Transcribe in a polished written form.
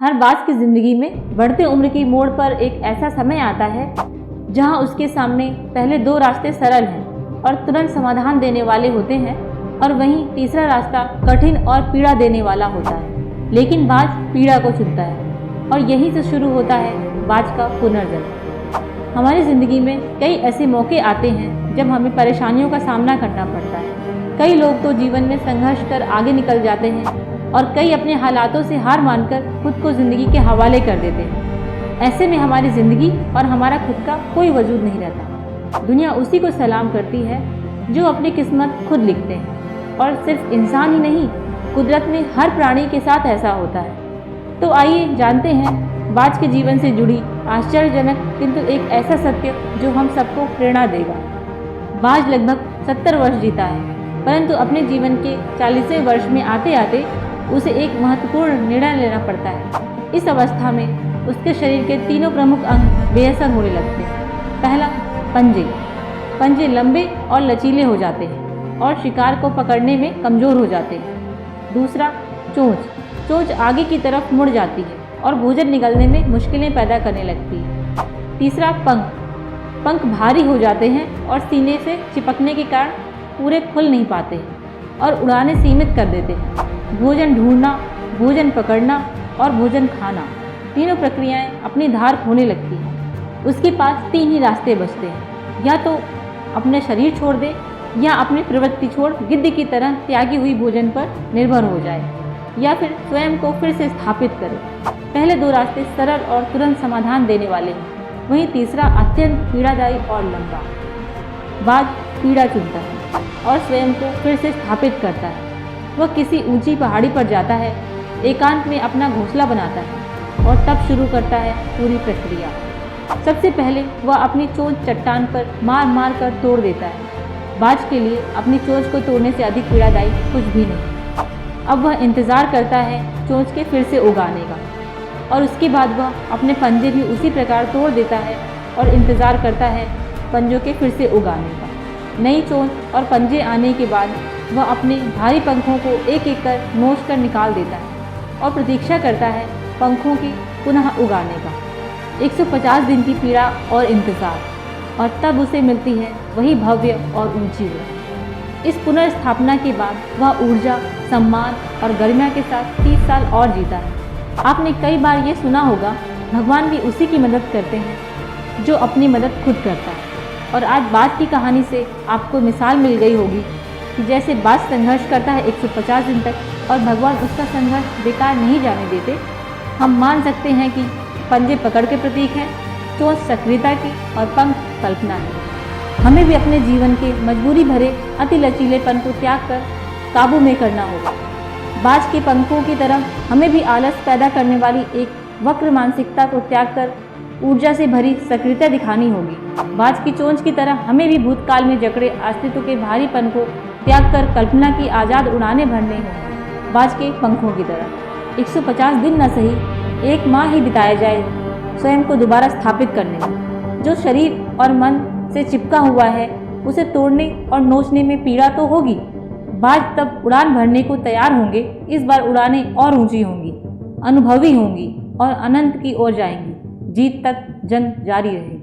हर बाज की जिंदगी में बढ़ते उम्र की मोड़ पर एक ऐसा समय आता है जहां उसके सामने पहले दो रास्ते सरल हैं और तुरंत समाधान देने वाले होते हैं, और वहीं तीसरा रास्ता कठिन और पीड़ा देने वाला होता है। लेकिन बाज पीड़ा को चुनता है और यहीं से शुरू होता है बाज का पुनर्जन्म। हमारी ज़िंदगी में कई ऐसे मौके आते हैं जब हमें परेशानियों का सामना करना पड़ता है। कई लोग तो जीवन में संघर्ष कर आगे निकल जाते हैं और कई अपने हालातों से हार मानकर खुद को ज़िंदगी के हवाले कर देते हैं। ऐसे में हमारी ज़िंदगी और हमारा खुद का कोई वजूद नहीं रहता। दुनिया उसी को सलाम करती है जो अपनी किस्मत खुद लिखते हैं, और सिर्फ इंसान ही नहीं, कुदरत में हर प्राणी के साथ ऐसा होता है। तो आइए जानते हैं बाज के जीवन से जुड़ी आश्चर्यजनक किंतु एक ऐसा सत्य जो हम सबको प्रेरणा देगा। बाज लगभग 70 वर्ष जीता है, परंतु अपने जीवन के 40वें वर्ष में आते आते उसे एक महत्वपूर्ण निर्णय लेना पड़ता है। इस अवस्था में उसके शरीर के तीनों प्रमुख अंग बेअसर होने लगते हैं। पहला, पंजे। पंजे लंबे और लचीले हो जाते हैं और शिकार को पकड़ने में कमज़ोर हो जाते हैं। दूसरा, चोंच। चोंच आगे की तरफ मुड़ जाती है और भोजन निगलने में मुश्किलें पैदा करने लगती है। तीसरा, पंख। पंख भारी हो जाते हैं और सीने से चिपकने के कारण पूरे खुल नहीं पाते हैं और उड़ानें सीमित कर देते हैं। भोजन ढूंढना, भोजन पकड़ना और भोजन खाना, तीनों प्रक्रियाएं अपनी धार खोने लगती हैं। उसके पास 3 ही रास्ते बचते हैं, या तो अपने शरीर छोड़ दे, या अपनी प्रवृत्ति छोड़ गिद्ध की तरह त्यागी हुई भोजन पर निर्भर हो जाए, या फिर स्वयं को फिर से स्थापित करे। पहले 2 रास्ते सरल और तुरंत समाधान देने वाले हैं, वहीं तीसरा अत्यंत पीड़ादायी और लंबा। बाज पीड़ा चुनता है और स्वयं को फिर से स्थापित करता है। वह किसी ऊंची पहाड़ी पर जाता है, एकांत में अपना घोंसला बनाता है और तब शुरू करता है पूरी प्रक्रिया। सबसे पहले वह अपनी चोंच चट्टान पर मार मार कर तोड़ देता है। बाज के लिए अपनी चोंच को तोड़ने से अधिक पीड़ादायी कुछ भी नहीं। अब वह इंतज़ार करता है चोंच के फिर से उगाने का, और उसके बाद वह अपने पंजे भी उसी प्रकार तोड़ देता है और इंतज़ार करता है पंजों के फिर से उगाने का। नई चोंच और पंजे आने के बाद वह अपने भारी पंखों को एक एक कर नोच कर निकाल देता है और प्रतीक्षा करता है पंखों की पुनः उगाने का। 150 दिन की पीड़ा और इंतज़ार, और तब उसे मिलती है वही भव्य और ऊंची रूह। इस पुनर्स्थापना के बाद वह ऊर्जा, सम्मान और गरिमा के साथ 30 साल और जीता है। आपने कई बार ये सुना होगा, भगवान भी उसी की मदद करते हैं जो अपनी मदद खुद करता है। और आज बाज की कहानी से आपको मिसाल मिल गई होगी कि जैसे बाज संघर्ष करता है 150 दिन तक, और भगवान उसका संघर्ष बेकार नहीं जाने देते। हम मान सकते हैं कि पंजे पकड़ के प्रतीक हैं, चोंच सक्रियता की और पंख कल्पना है। हमें भी अपने जीवन के मजबूरी भरे अति लचीलेपन को त्याग कर काबू में करना होगा। बाज के पंखों की तरह हमें भी आलस पैदा करने वाली एक वक्र मानसिकता को त्याग कर ऊर्जा से भरी सक्रियता दिखानी होगी। बाज की चोंच की तरह हमें भी भूतकाल में जकड़े अस्तित्व के भारीपन को त्याग कर कल्पना की आज़ाद उड़ाने भरने होंगी। बाज के पंखों की तरह 150 दिन न सही, 1 माह ही बिताया जाए स्वयं को दोबारा स्थापित करने में। जो शरीर और मन से चिपका हुआ है उसे तोड़ने और नोचने में पीड़ा तो होगी। बाज तब उड़ान भरने को तैयार होंगे। इस बार उड़ानें और ऊंची होंगी, अनुभवी होंगी और अनंत की ओर जाएंगी। जीत तक जंग जारी रहेगी।